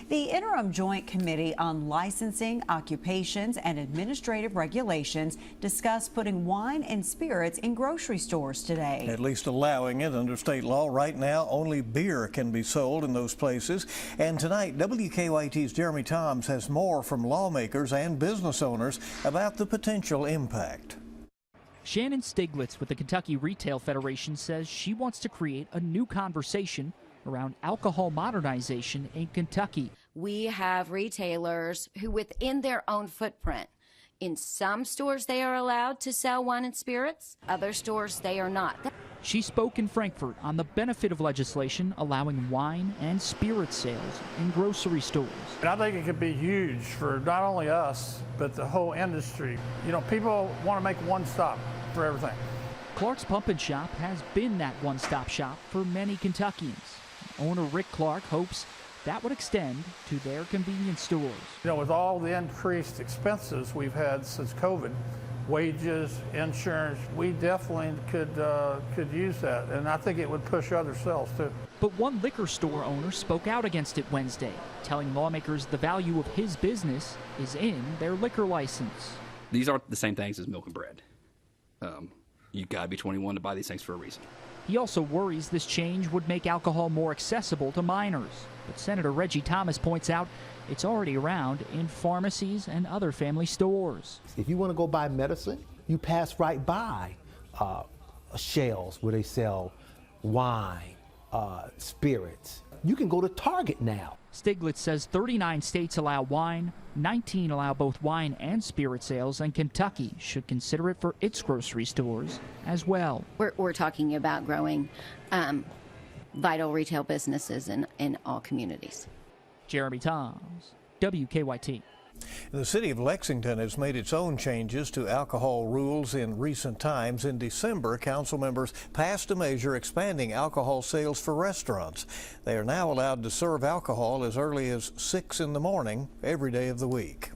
The Interim Joint Committee on Licensing, Occupations, and Administrative Regulations discussed putting wine and spirits in grocery stores today. At least allowing it under state law. Right now, only beer can be sold in those places. And tonight, WKYT's Jeremy Toms has more from lawmakers and business owners about the potential impact. Shannon Stiglitz with the Kentucky Retail Federation says she wants to create a new conversation around alcohol modernization in Kentucky. We have retailers who, within their own footprint, in some stores they are allowed to sell wine and spirits, other stores they are not. She spoke in Frankfort on the benefit of legislation allowing wine and spirit sales in grocery stores. And I think it could be huge for not only us, but the whole industry. You know, people want to make one stop for everything. Clark's Pump and Shop has been that one-stop shop for many Kentuckians. Owner Rick Clark hopes that would extend to their convenience stores. You know, with all the increased expenses we've had since COVID, wages, insurance, we definitely could use that, and I think it would push other sales too. But one liquor store owner spoke out against it Wednesday, telling lawmakers the value of his business is in their liquor license. These aren't the same things as milk and bread. You gotta be 21 to buy these things for a reason. He also worries this change would make alcohol more accessible to minors. But Senator Reggie Thomas points out it's already around in pharmacies and other family stores. If you want to go buy medicine, you pass right by shelves where they sell wine, spirits. You can go to Target now. Stiglitz says 39 states allow wine, 19 allow both wine and spirit sales, and Kentucky should consider it for its grocery stores as well. We're talking about growing vital retail businesses in all communities. Jeremy Toms, WKYT. The city of Lexington has made its own changes to alcohol rules in recent times. In December, council members passed a measure expanding alcohol sales for restaurants. They are now allowed to serve alcohol as early as 6 in the morning every day of the week.